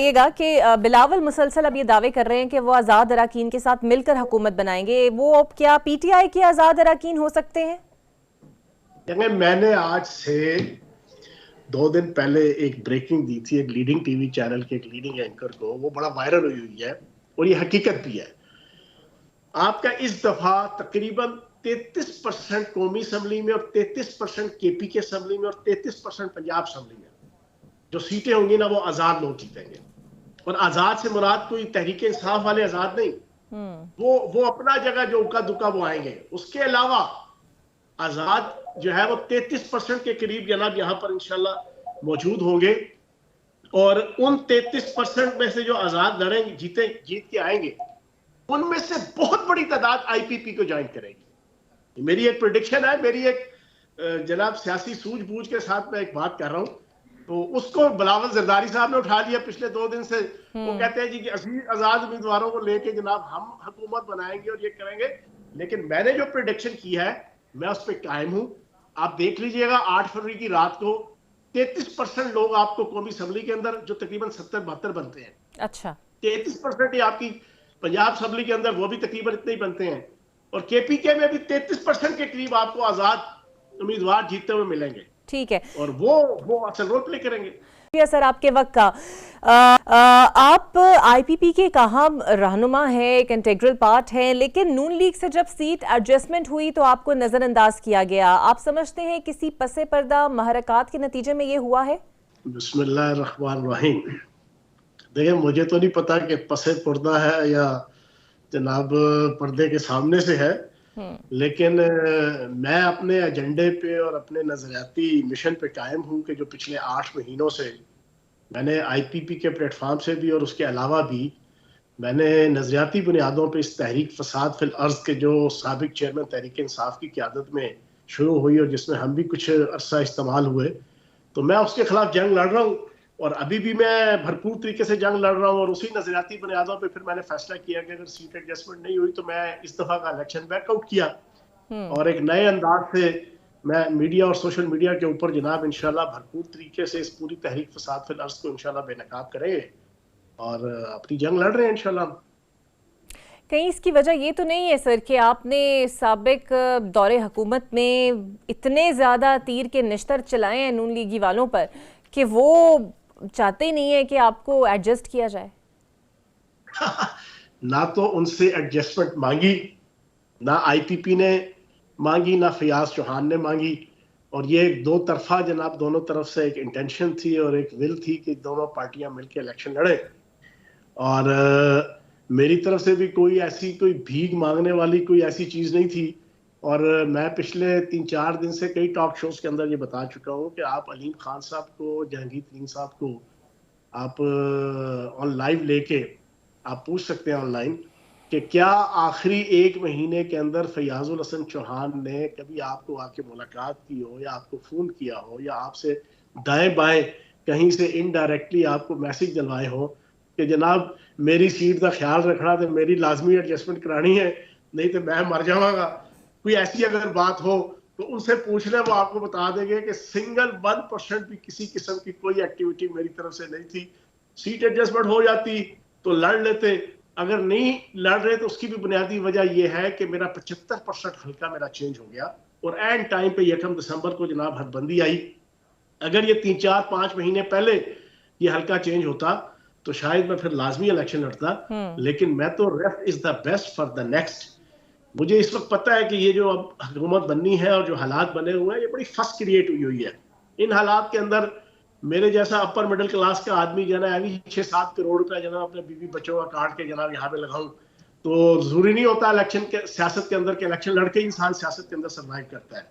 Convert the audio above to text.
कहिएगा कि बिलावल मुसलसल अब ये दावे कर रहे हैं कि वो आज़ाद अराकीन के साथ मिलकर हुकूमत बनाएंगे। वो अब क्या पीटीआई के आज़ाद अराकीन हो सकते हैं? मैंने आज से 2 दिन पहले एक ब्रेकिंग दी थी एक लीडिंग टीवी चैनल के एक लीडिंग एंकर को, वो बड़ा वायरल हुई है और ये हकीकत भी है। आपका इस दफा तकरीबन 33% कौमी असम्बली में और 33% केपी के असम्बली में और 33% पंजाब असम्बली में जो सीटें होंगी ना, वो आजाद लोग जीतेंगे। और आजाद से मुराद कोई तहरीक इंसाफ वाले आजाद नहीं, वो अपना जगह जो उका दुका वो आएंगे। उसके अलावा आजाद जो है वो 33% के करीब जनाब यहाँ पर इंशाल्लाह मौजूद होंगे। और उन 33% में से जो आजाद लड़ेंगे, जीत के आएंगे, उनमें से बहुत बड़ी तादाद आईपीपी को ज्वाइन करेगी। मेरी एक प्रेडिक्शन है, मेरी एक जनाब सियासी सूझबूझ के साथ मैं एक बात कर रहा हूं। तो उसको बिलावल जरदारी साहब ने उठा लिया पिछले 2 दिन से। वो कहते हैं जी कि अजीज आजाद उम्मीदवारों को लेके जनाब हम हुकूमत बनाएंगे और ये करेंगे। लेकिन मैंने जो प्रेडिक्शन की है मैं उस पर कायम हूं। आप देख लीजिएगा 8 फरवरी की रात को 33% लोग आपको कौमी असम्बली के अंदर, जो तकरीबन 70-72 बनते हैं, अच्छा 33% ही आपकी पंजाब असम्बली के अंदर, वो भी तकरीबन इतने ही बनते हैं। और केपीके में भी 33% के करीब आपको आजाद उम्मीदवार जीतते हुए मिलेंगे। ठीक है, और वो असल रोल प्ले करेंगे। सर आपके वक्त का आप आईपीपी के काहम रहनुमा है, एक इंटीग्रल पार्ट है, लेकिन नून लीग से जब सीट एडजस्टमेंट हुई तो आपको नजरअंदाज किया गया। आप समझते हैं किसी पसे पर्दा महरकात के नतीजे में ये हुआ है? बिस्मिल्लाहिर्रहमानिर्रहीम। देखिए, मुझे तो नहीं पता कि पसे पर्दा है या जनाब पर्दे के सामने से है, लेकिन मैं अपने एजेंडे पे और अपने नजरियाती मिशन पे कायम हूं कि जो पिछले 8 महीनों से मैंने आईपीपी के प्लेटफॉर्म से भी और उसके अलावा भी मैंने नजरियाती बुनियादों पे इस तहरीक फसाद फिल अर्ज के जो साबिक चेयरमैन तहरीक इंसाफ की क़यादत में शुरू हुई और जिसमें हम भी कुछ अरसा इस्तेमाल हुए, तो मैं उसके खिलाफ जंग लड़ रहा हूँ। और अभी भी मैं भरपूर तरीके से जंग लड़ रहा हूँ। और उसी नजरियाती बुनियादों पे फिर मैंने फैसला किया कि अगर सीट एडजस्टमेंट नहीं हुई तो मैं इस दफा का इलेक्शन बैकआउट किया और एक नए अंदाज से मैं मीडिया और सोशल मीडिया के ऊपर जनाब इंशाल्लाह भरपूर तरीके से इस पूरी तहरीक फसाद फिल अर्ज को इंशाल्लाह बेनकाब करेंगे और अपनी जंग लड़ रहे हैं इंशाल्लाह। कहीं इसकी वजह ये तो नहीं है सर कि आपने साबिक दौरे हुकूमत में इतने ज़्यादा तीर के निश्तर चलाए हैं नून लीगी वालों पर कि वो चाहते ही नहीं है कि आपको एडजस्ट किया जाए? ना तो उनसे एडजस्टमेंट मांगी, ना आईपीपी ने मांगी, ना फयाज चौहान ने मांगी। और ये दो तरफा जनाब दोनों तरफ से एक इंटेंशन थी और एक विल थी कि दोनों पार्टियां मिलकर इलेक्शन लड़े। और मेरी तरफ से भी कोई भीख मांगने वाली कोई ऐसी चीज नहीं थी। और मैं पिछले 3-4 दिन से कई टॉक शोज के अंदर ये बता चुका हूँ कि आप अलीम खान साहब को, जहांगीर तरीन साहब को आप ऑन लाइव लेके आप पूछ सकते हैं ऑनलाइन कि क्या आखिरी 1 महीने के अंदर फयाजुल हसन चौहान ने कभी आपको आके मुलाकात की हो या आपको फोन किया हो या आपसे दाएं बाएं कहीं से इनडायरेक्टली आपको मैसेज डलवाए हो कि जनाब मेरी सीट का ख्याल रखना, तो मेरी लाजमी एडजस्टमेंट करानी है, नहीं तो मैं मर जाऊंगा। कोई ऐसी अगर बात हो तो उनसे पूछ ले, वो आपको बता देंगे कि सिंगल 1% भी किसी किस्म की कोई एक्टिविटी मेरी तरफ से नहीं थी। सीट एडजस्टमेंट हो जाती तो लड़ लेते, अगर नहीं लड़ रहे तो उसकी भी बुनियादी वजह यह है कि मेरा 75% हल्का मेरा चेंज हो गया और एंड टाइम पे 1 दिसंबर को जनाब हदबंदी आई। अगर ये 3-4-5 महीने पहले ये हल्का चेंज होता तो शायद मैं फिर लाजमी इलेक्शन लड़ता। लेकिन मैं तो rest is the best for the next. मुझे इस वक्त पता है कि ये जो अब हुकूमत बननी है और जो हालात बने हुए हैं, ये बड़ी फर्स्ट क्रिएट हुई है। इन हालात के अंदर मेरे जैसा अपर मिडिल क्लास का आदमी जो है 6-7 करोड़ रुपया जनाब अपने बीवी बच्चों का काट के जनाब यहाँ पे लगाऊं, तो जरूरी नहीं होता इलेक्शन के सियासत के अंदर के इलेक्शन लड़के इंसान सियासत के अंदर सर्वाइव करता है।